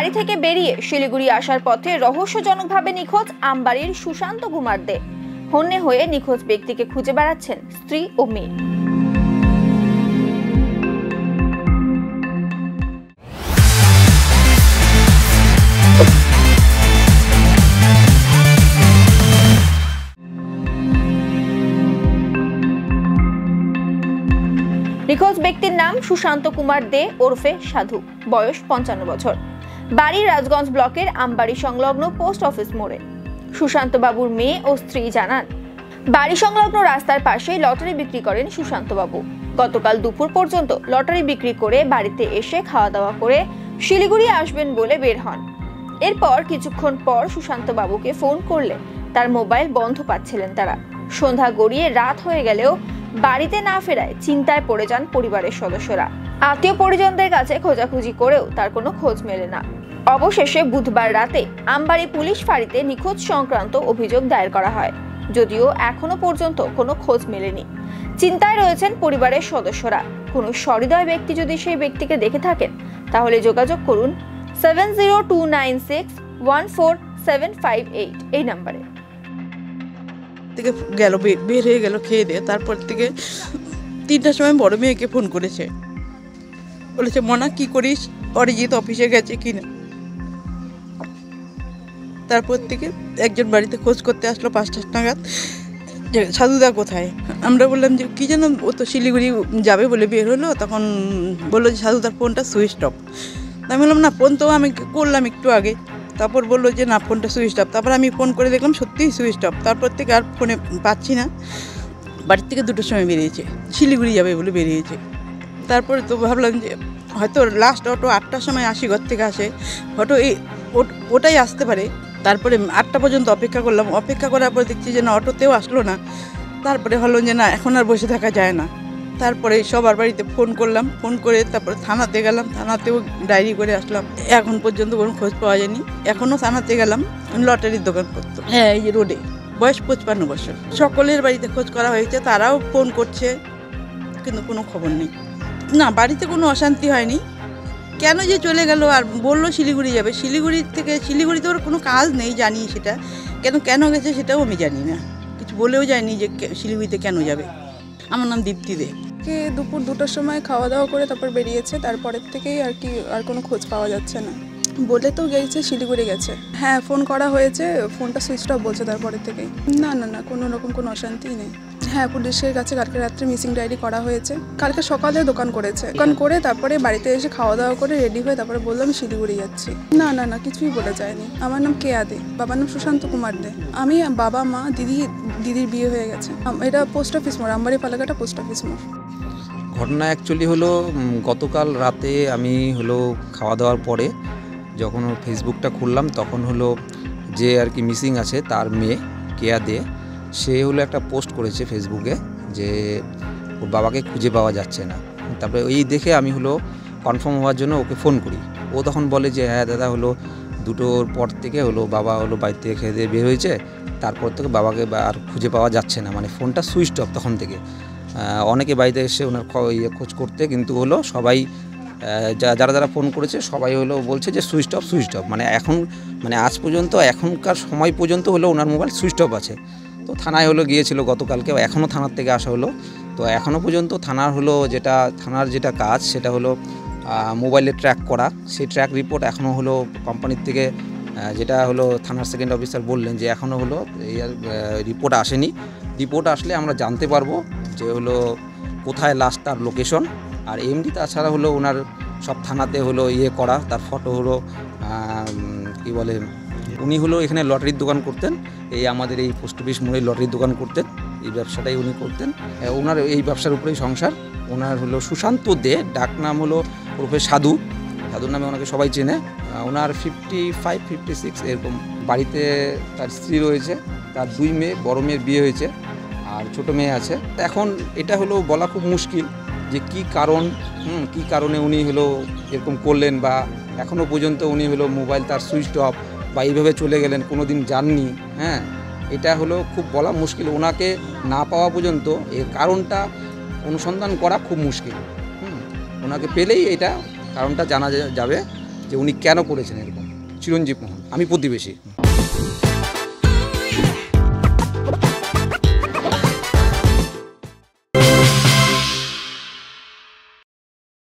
বাড়ি থেকে বেরিয়ে শিলিগুড়ি আসার পথে রহস্যজনকভাবে নিখোঁজ আমবাড়ির সুশান্ত কুমার দে। হন্যে হয়ে নিখোঁজ ব্যক্তিকে খুঁজে বেড়াচ্ছেন স্ত্রী ও মেয়ে। নিখোঁজ ব্যক্তির নাম সুশান্ত কুমার দে ওরফে সাধু, বয়স 55 বছর, বাড়ি রাজগঞ্জ ব্লকের আমবাড়ি সংলগ্ন পোস্ট অফিস মোড়ে। সুশান্ত বাবুর মেয়ে ও স্ত্রী জানান, বাড়ি সংলগ্ন রাস্তার পাশে লটারি বিক্রি করেন সুশান্ত বাবু। গতকাল দুপুর পর্যন্ত লটারি বিক্রি করে বাড়িতে এসে খাওয়া দাওয়া করে শিলিগুড়ি আসবেন বলে বের হন। এরপর কিছুক্ষণ পর সুশান্ত বাবুকে ফোন করলে তার মোবাইল বন্ধ পাচ্ছিলেন তারা। সন্ধ্যা গড়িয়ে রাত হয়ে গেলেও বাড়িতে না ফেরায় চিন্তায় পড়ে যান পরিবারের সদস্যরা। আত্মীয় পরিজনদের কাছে খোঁজাখুঁজি করেও তার কোনো খোঁজ মেলে না। অবশেষে বুধবার রাতে আমবাড়ি পুলিশ ফাঁড়িতে নিখোঁজ সংক্রান্ত অভিযোগ দায়ের করা হয়, যদিও এখনো পর্যন্ত কোনো খোঁজ মেলেনি। চিন্তায় রয়েছেন পরিবারের সদস্যরা। কোনো সহৃদয় ব্যক্তি যদি সেই ব্যক্তিকে দেখে থাকেন তাহলে যোগাযোগ করুন 7029614758 এই নম্বরে। থেকে গেল বের হয়ে গেল খেয়ে দিয়ে। তারপর থেকে 3টার সময় বড় মেয়েকে ফোন করেছে, বলেছে মনা কি করিস, অরিজিৎ অফিসে গেছে কিনা। তারপর থেকে একজন বাড়িতে খোঁজ করতে আসলো 5টা নাগাদ, যে সাধুদা কোথায়। আমরা বললাম যে কী যেন ও তো শিলিগুড়ি যাবে বলে বের হলো। তখন বললো যে সাধুদার ফোনটা সুইচ অফ। আমি বললাম না, ফোন তো আমি করলাম একটু আগে। তারপর বললো যে না, ফোনটা সুইচ অফ। তারপর আমি ফোন করে দেখলাম সত্যিই সুইচ অফ। তারপর থেকে আর ফোনে পাচ্ছি না। বাড়ির থেকে 2টোর সময় বেরিয়েছে, শিলিগুড়ি যাবে বলে বেরিয়েছে। তারপরে তো ভাবলাম যে হয়তো লাস্ট অটো 8টার সময় ঘর থেকে আসে, হয়তো ওটাই আসতে পারে। তারপরে 8টা পর্যন্ত অপেক্ষা করলাম। অপেক্ষা করার পর দেখছি যে না, অটোতেও আসলো না। তারপরে হলো যে না, এখন আর বসে থাকা যায় না। তারপরে সবার বাড়িতে ফোন করলাম, ফোন করে তারপরে থানাতে গেলাম, থানাতেও ডায়েরি করে আসলাম। এখন পর্যন্ত কোনো খোঁজ পাওয়া যায়নি। এখনও থানাতে গেলাম, লটারির দোকান করতো, হ্যাঁ এই যে রোডে। বয়স 55 বছর। সকলের বাড়িতে খোঁজ করা হয়েছে, তারাও ফোন করছে, কিন্তু কোনো খবর নেই। না, বাড়িতে কোনো অশান্তি হয়নি। কেন যে চলে গেল আর বললো শিলিগুড়ি যাবে, শিলিগুড়িতে ওর কোনো কাজ নেই, জানি সেটা। কেন গেছে সেটাও আমি জানি না, কিছু বলেও যায়নি যে শিলিগুড়িতে কেন যাবে। আমার নাম দীপ্তি দে। কে দুপুর 2টার সময় খাওয়া দাওয়া করে তারপর বেরিয়েছে। তারপরের থেকেই আর কোনো খোঁজ পাওয়া যাচ্ছে না। বলে তো গেছে শিলিগুড়ি গেছে। হ্যাঁ, ফোন করা হয়েছে, ফোনটা সুইচ অফ বলছে তারপরের থেকেই। না, কোনো রকম কোনো অশান্তিই নেই। হ্যাঁ, পুলিশের কাছে কালকে রাত্রে মিসিং ডায়েরি করা হয়েছে। কালকে সকালে দোকান করে তারপরে বাড়িতে এসে খাওয়া দাওয়া করে রেডি হয়ে তারপরে বললাম শিলিগুড়ি যাচ্ছি। না কিছুই বলে যায়নি। আমার নাম কেয়া দে, বাবার নাম সুশান্ত কুমার দে। আমি বাবা মা দিদির বিয়ে হয়ে গেছে। এটা পোস্ট অফিস মোড়, আমবাড়ি পালাঘাটা পোস্ট অফিস মোড়। ঘটনা অ্যাকচুয়ালি হলো গতকাল রাতে আমি খাওয়া দাওয়ার পরে যখন ফেসবুকটা খুললাম, তখন যে আর কি মিসিং আছে তার মেয়ে কেয়া দে, সে একটা পোস্ট করেছে ফেসবুকে যে ওর বাবাকে খুঁজে পাওয়া যাচ্ছে না। তারপরে এই দেখে আমি কনফার্ম হওয়ার জন্য ওকে ফোন করি। ও তখন বলে যে হ্যাঁ দাদা, 2টোর পর থেকে বাবা বাড়ি থেকে খেয়ে দিয়ে বের হয়েছে, তারপর থেকে বাবাকে আর খুঁজে পাওয়া যাচ্ছে না, মানে ফোনটা সুইচ অফ। তখন থেকে অনেকে বাড়িতে এসে ওনার খোঁজ করতে, কিন্তু সবাই যারা ফোন করেছে সবাই বলছে যে সুইচ অফ। মানে আজ পর্যন্ত এখনকার সময় পর্যন্ত ওনার মোবাইল সুইচ অফ আছে। তো থানায় গিয়েছিল গতকালকে, এখনও থানার থেকে আসা হলো। তো এখনও পর্যন্ত থানার যেটা কাজ সেটা মোবাইলে ট্র্যাক করা। সেই ট্র্যাক রিপোর্ট এখনও কোম্পানির থেকে যেটা থানার সেকেন্ড অফিসার বললেন যে এখনও এই রিপোর্ট আসেনি। রিপোর্ট আসলে আমরা জানতে পারবো যে কোথায় লাস্ট তার লোকেশন। আর এমডি তাছাড়া ওনার সব থানাতে করা, তার ফটো কি বলে, উনি এখানে লটারির দোকান করতেন। আমাদের এই পোস্ট অফিস মোড়ে লটারির দোকান করতেন, এই ব্যবসাটাই উনি করতেন। ওনার এই ব্যবসার উপরেই সংসার। ওনার সুশান্ত দে, ডাক নাম ওরফে সাধুর নামে ওনাকে সবাই চেনে। ওনার 55-56 এরকম। বাড়িতে তার স্ত্রী রয়েছে, তার 2 মেয়ে, বড় মেয়ের বিয়ে হয়েছে আর ছোট মেয়ে আছে। এখন এটা বলা খুব মুশকিল যে কী কারণে উনি এরকম করলেন, বা এখনও পর্যন্ত উনি মোবাইল তার সুইচ অফ বা এইভাবে চলে গেলেন, কোনো দিন যাননি। হ্যাঁ, এটা খুব বলা মুশকিল। ওনাকে না পাওয়া পর্যন্ত এর কারণটা অনুসন্ধান করা খুব মুশকিল। ওনাকে পেলেই এটা কারণটা জানা যাবে যে উনি কেন করেছেন এরকম। চিরঞ্জীব মোহন, আমি প্রতিবেশী।